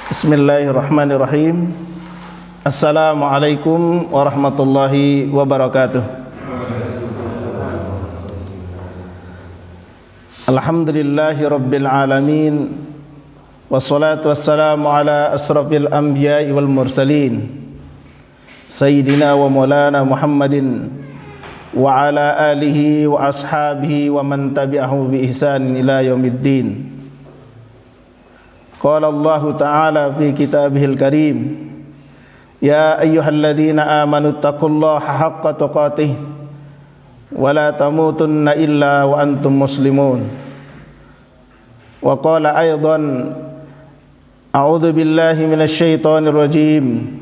Bismillahirrahmanirrahim. Assalamualaikum warahmatullahi wabarakatuh. Alhamdulillahi rabbil alamin. Wassalatu wassalamu ala asrafil anbiya'i wal mursalin, Sayyidina wa maulana Muhammadin wa ala alihi wa ashabihi wa man tabi'ahu bi ihsanin ila yaumiddin. Qala Allah Ta'ala fi kitabihil karim, Ya ayyuhalladzina amanu taqullaha haqqa tuqatih wa la tamutunna illa wa antum muslimun. Wa qala aydan, A'udzu billahi minasy syaithanir rajim.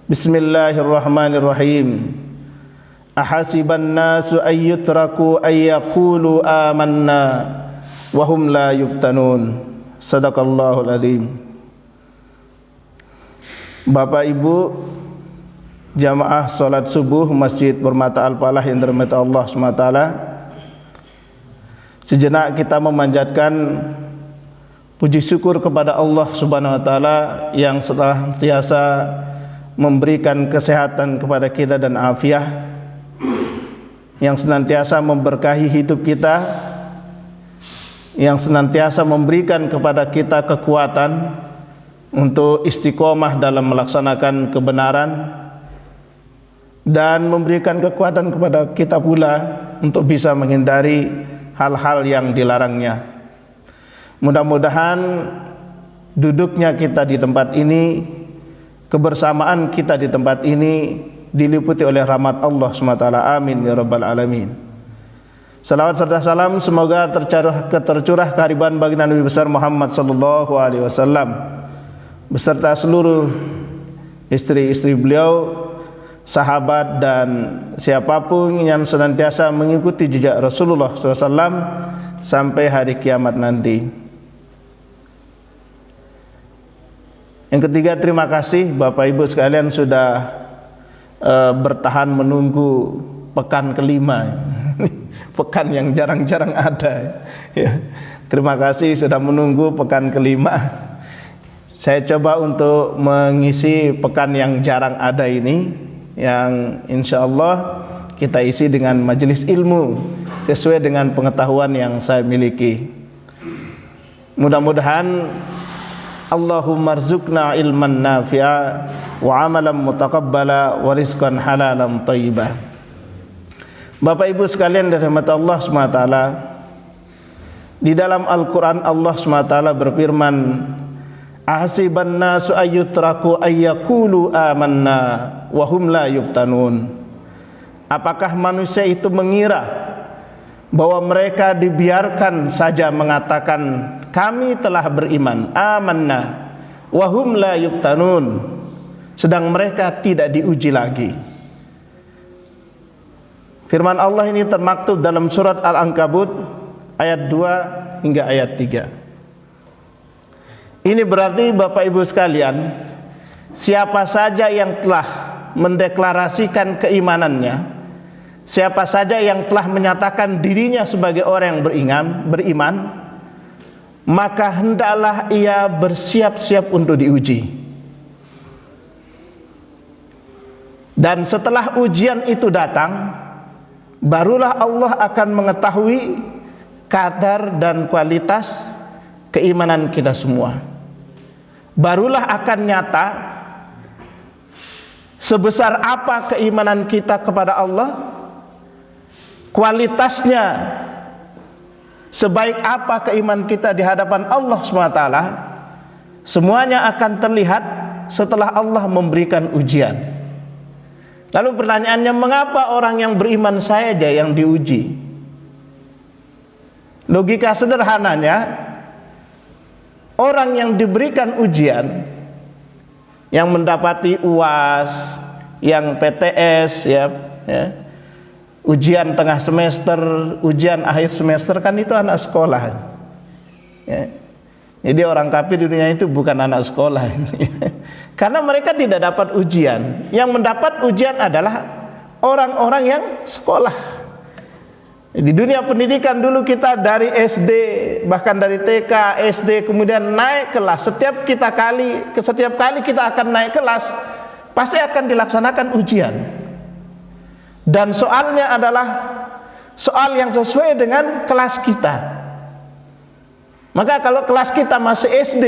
Bismillahirrahmanirrahim. Ahasiban nasu ay yutraku ay yaqulu amanna wa hum la yuftanun. Sadaqallahul azim. Bapak Ibu jamaah salat subuh Masjid Permata Al-Falah yang dirahmati Allah SWT, sejenak kita memanjatkan puji syukur kepada Allah Subhanahu wa taala yang senantiasa memberikan kesehatan kepada kita dan afiah, yang senantiasa memberkahi hidup kita, yang senantiasa memberikan kepada kita kekuatan untuk istiqomah dalam melaksanakan kebenaran, dan memberikan kekuatan kepada kita pula untuk bisa menghindari hal-hal yang dilarangnya. Mudah-mudahan duduknya kita di tempat ini, kebersamaan kita di tempat ini diliputi oleh rahmat Allah SWT. Amin ya rabbal alamin. Salawat serta salam semoga tercurah kehadiran baginda Nabi besar Muhammad sallallahu alaihi wasallam beserta seluruh istri-istri beliau, sahabat dan siapapun yang senantiasa mengikuti jejak Rasulullah SAW sampai hari kiamat nanti. Yang ketiga, terima kasih Bapak Ibu sekalian sudah bertahan menunggu pekan kelima. Pekan yang jarang-jarang ada ya. Terima kasih sudah menunggu pekan kelima. Saya coba untuk mengisi pekan yang jarang ada ini, yang insya Allah kita isi dengan majelis ilmu sesuai dengan pengetahuan yang saya miliki. Mudah-mudahan Allahumma rzuqna ilman nafi'a wa amalan mutaqabbala wa rizqan halalan thayyibah. Bapak Ibu sekalian dirahmati Allah SWT, di dalam Al-Quran Allah SWT berfirman, Ahasiban nasu ayyutraku ayyakulu amanna wa hum la yuftanun. Apakah manusia itu mengira bahwa mereka dibiarkan saja mengatakan kami telah beriman, amanna wa hum la yuftanun, sedang mereka tidak diuji lagi. Firman Allah ini termaktub dalam surat Al-Ankabut ayat 2 hingga ayat 3. Ini berarti Bapak Ibu sekalian, siapa saja yang telah mendeklarasikan keimanannya, siapa saja yang telah menyatakan dirinya sebagai orang yang beriman, maka hendaklah ia bersiap-siap untuk diuji. Dan setelah ujian itu datang, barulah Allah akan mengetahui kadar dan kualitas keimanan kita semua. Barulah akan nyata sebesar apa keimanan kita kepada Allah, kualitasnya sebaik apa keimanan kita di hadapan Allah SWT. Semuanya akan terlihat setelah Allah memberikan ujian. Lalu pertanyaannya, mengapa orang yang beriman saja yang diuji? Logika sederhananya, orang yang diberikan ujian, yang mendapati UAS, yang PTS, ya, ujian tengah semester, ujian akhir semester, kan itu anak sekolah. Ya. Jadi orang kafir di dunia itu bukan anak sekolah. Karena mereka tidak dapat ujian. Yang mendapat ujian adalah orang-orang yang sekolah. Di dunia pendidikan dulu kita dari SD, bahkan dari TK, SD, kemudian naik kelas. Setiap kali kita akan naik kelas, pasti akan dilaksanakan ujian. Dan soalnya adalah soal yang sesuai dengan kelas kita. Maka kalau kelas kita masih SD,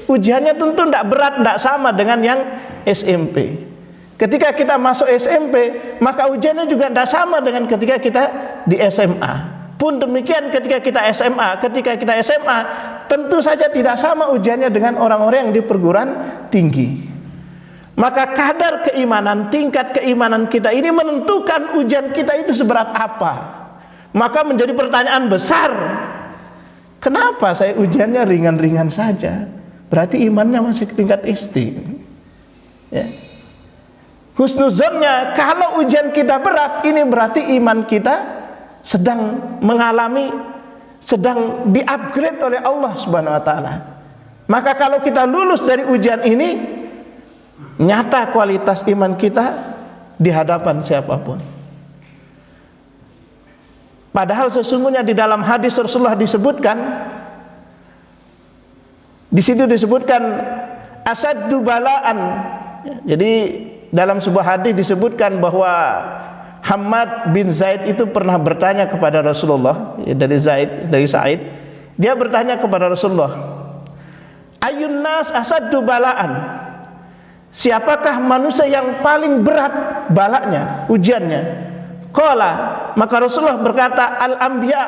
ujiannya tentu tidak berat, tidak sama dengan yang SMP. Ketika kita masuk SMP, maka ujiannya juga tidak sama dengan ketika kita di SMA. Pun demikian ketika kita SMA, tentu saja tidak sama ujiannya dengan orang-orang yang di perguruan tinggi. Maka kadar keimanan, tingkat keimanan kita ini menentukan ujian kita itu seberat apa. Maka menjadi pertanyaan besar, kenapa saya ujiannya ringan-ringan saja? Berarti imannya masih tingkat SD. Ya. Husnuzonnya, kalau ujian kita berat, ini berarti iman kita sedang di-upgrade oleh Allah Subhanahu wa taala. Maka kalau kita lulus dari ujian ini, nyata kualitas iman kita di hadapan siapapun. Padahal sesungguhnya di dalam hadis Rasulullah disebutkan, di situ disebutkan asaddu balaan. Jadi dalam sebuah hadis disebutkan bahwa Hammad bin Zaid itu pernah bertanya kepada Rasulullah, dari Sa'id. Dia bertanya kepada Rasulullah, "Ayyun nas asaddu balaan?" Siapakah manusia yang paling berat balanya, ujiannya? Qala, maka Rasulullah berkata, al-anbiya,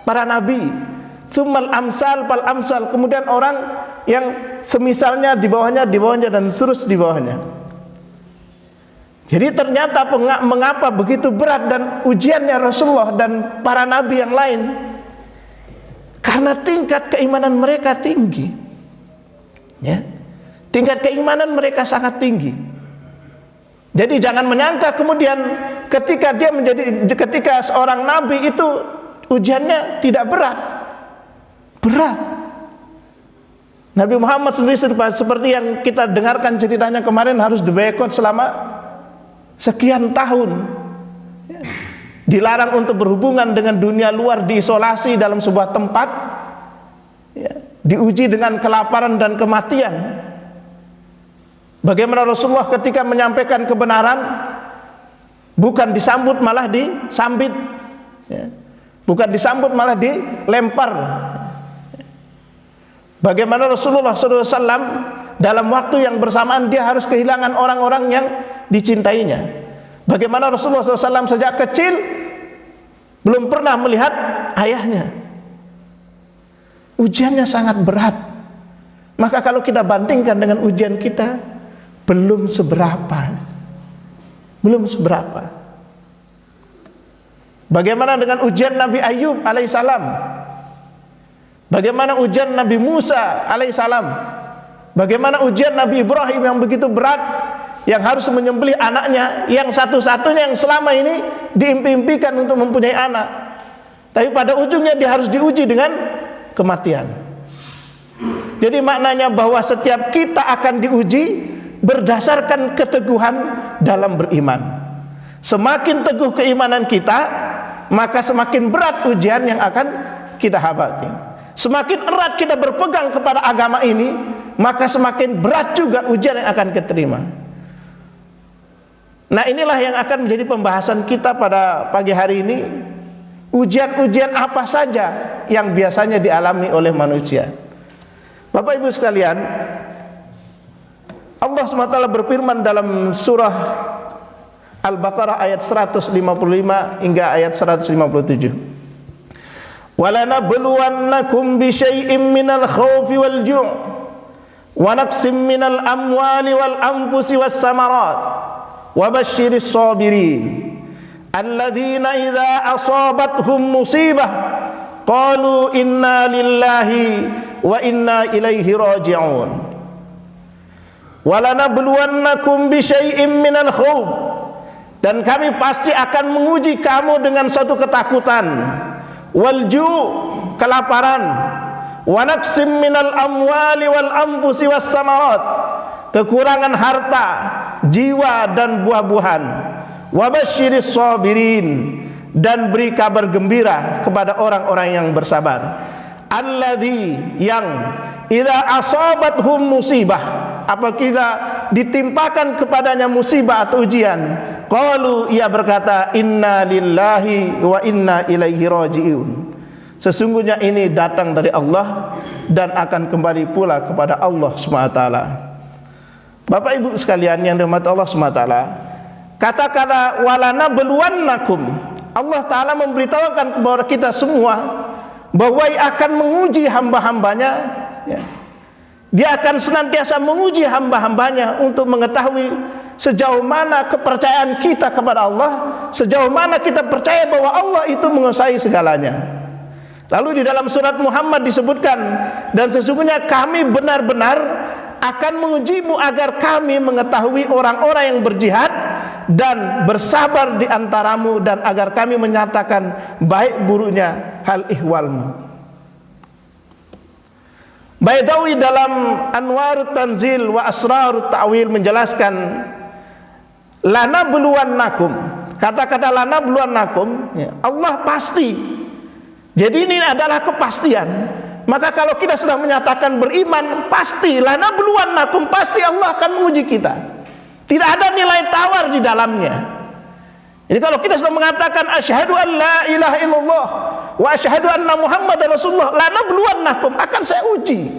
para nabi, tsummal amsal fal amsal, kemudian orang yang semisalnya di bawahnya dan terus di bawahnya. Jadi ternyata mengapa begitu berat dan ujiannya Rasulullah dan para nabi yang lain? Karena tingkat keimanan mereka tinggi. Ya. Tingkat keimanan mereka sangat tinggi. Jadi jangan menyangka kemudian ketika seorang nabi itu ujiannya tidak berat. Berat. Nabi Muhammad sendiri seperti yang kita dengarkan ceritanya kemarin harus diboikot selama sekian tahun, dilarang untuk berhubungan dengan dunia luar, diisolasi dalam sebuah tempat, diuji dengan kelaparan dan kematian. Bagaimana Rasulullah ketika menyampaikan kebenaran, bukan disambut malah disambit, bukan disambut malah dilempar. Bagaimana Rasulullah SAW dalam waktu yang bersamaan dia harus kehilangan orang-orang yang dicintainya. Bagaimana Rasulullah SAW sejak kecil belum pernah melihat ayahnya. Ujiannya sangat berat. Maka kalau kita bandingkan dengan ujian kita, belum seberapa. Bagaimana dengan ujian Nabi Ayub alaihissalam? Bagaimana ujian Nabi Musa alaihissalam? Bagaimana ujian Nabi Ibrahim yang begitu berat, yang harus menyembelih anaknya, yang satu-satunya yang selama ini diimpi-impikan untuk mempunyai anak, tapi pada ujungnya dia harus diuji dengan kematian. Jadi maknanya bahwa setiap kita akan diuji berdasarkan keteguhan dalam beriman. Semakin teguh keimanan kita, maka semakin berat ujian yang akan kita hadapi. Semakin erat kita berpegang kepada agama ini, maka semakin berat juga ujian yang akan kita terima. Nah, inilah yang akan menjadi pembahasan kita pada pagi hari ini. Ujian-ujian apa saja yang biasanya dialami oleh manusia. Bapak Ibu sekalian, Allah SWT berfirman dalam surah Al-Baqarah ayat 155 hingga ayat 157. وَلَنَبْلُوَنَّكُمْ بِشَيْءٍ مِّنَ الْخَوْفِ وَالْجُوعِ وَنَقْصٍ مِّنَ الْأَمْوَالِ وَالْأَنفُسِ وَالثَّمَرَاتِ وَبَشِّرِ الصَّابِرِينَ الَّذِينَ إِذَا أَصَابَتْهُمْ مُصِيبَةٌ قَالُوا إِنَّا لِلَّهِ وَإِنَّا إِلَيْهِ رَاجِعُونَ وَلَنَبْلُوَنَّكُمْ بِشَيْءٍ مِّنَ الْخَوْفِ, dan kami pasti akan menguji kamu dengan suatu ketakutan, wal-ju', kelaparan, wa naqsim minal amwali wal anfusi was samarat, kekurangan harta, jiwa dan buah-buahan, wa basyiris sabirin, dan beri kabar gembira kepada orang-orang yang bersabar. Alladzi yang idza asabathum musibah, apabila ditimpakan kepadanya musibah atau ujian, qalu, ia berkata, inna lillahi wa inna ilaihi raji'un. Sesungguhnya ini datang dari Allah dan akan kembali pula kepada Allah SWT. Bapak Ibu sekalian yang dirahmati Allah SWT, kata-kata walana beluannakum, Allah Ta'ala memberitahukan kepada kita semua bahwa ia akan menguji hamba-hambanya, ya. Dia akan senantiasa menguji hamba-hambanya untuk mengetahui sejauh mana kepercayaan kita kepada Allah, sejauh mana kita percaya bahwa Allah itu menguasai segalanya. Lalu di dalam surat Muhammad disebutkan, dan sesungguhnya kami benar-benar akan mengujimu agar kami mengetahui orang-orang yang berjihad dan bersabar di antaramu, dan agar kami menyatakan baik buruknya hal ihwalmu. Baidawi dalam Anwarut Tanzil wa Asrarut Ta'wil menjelaskan, lana beluannakum, kata-kata lana beluannakum, ya, Allah pasti. Jadi ini adalah kepastian. Maka kalau kita sudah menyatakan beriman, pasti lana beluannakum, pasti Allah akan menguji kita. Tidak ada nilai tawar di dalamnya. Jadi kalau kita sudah mengatakan asyhadu an la ilaha illallah wa asyhadu anna muhammadar rasulullah, lanabluwannakum, akan saya uji.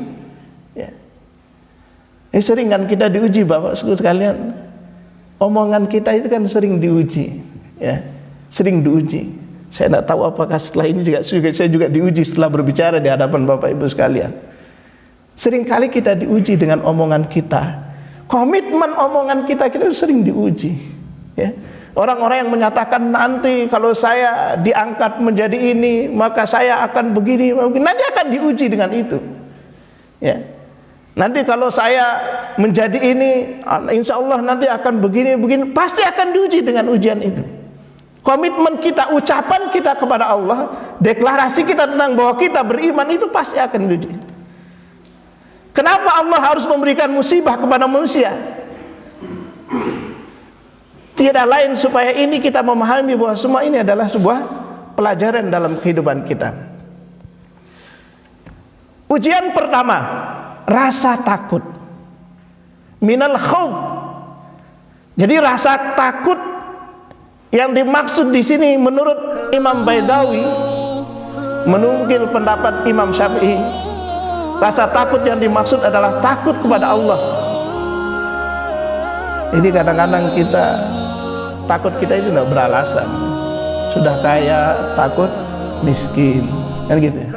Ya. Sering kan kita diuji Bapak sekalian. Omongan kita itu kan sering diuji, ya. Sering diuji. Saya tidak tahu apakah setelah ini saya juga diuji setelah berbicara di hadapan Bapak Ibu sekalian. Seringkali kita diuji dengan omongan kita. Komitmen omongan kita sering diuji, ya. Orang-orang yang menyatakan nanti kalau saya diangkat menjadi ini, maka saya akan begini, nanti akan diuji dengan itu, ya. Nanti kalau saya menjadi ini, insya Allah nanti akan begini, pasti akan diuji dengan ujian itu. Komitmen kita, ucapan kita kepada Allah, deklarasi kita tentang bahwa kita beriman, itu pasti akan diuji. Kenapa Allah harus memberikan musibah kepada manusia? Tidak lain supaya ini kita memahami bahwa semua ini adalah sebuah pelajaran dalam kehidupan kita. Ujian pertama, rasa takut. Minal khauf. Jadi rasa takut yang dimaksud di sini menurut Imam Baidawi, menukil pendapat Imam Syafi'i, rasa takut yang dimaksud adalah takut kepada Allah. Jadi kadang-kadang takut kita itu tidak beralasan. Sudah kaya takut miskin, kan gitu ya.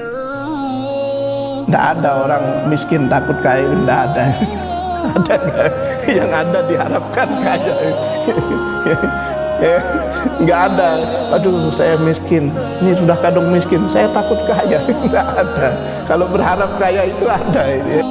Tidak ada orang miskin takut kaya, tidak ada. Ada gak? Yang ada diharapkan kaya. Nggak ada. Aduh, saya miskin, ini sudah kadung miskin, saya takut kaya. Nggak ada. Kalau berharap kaya itu ada ini.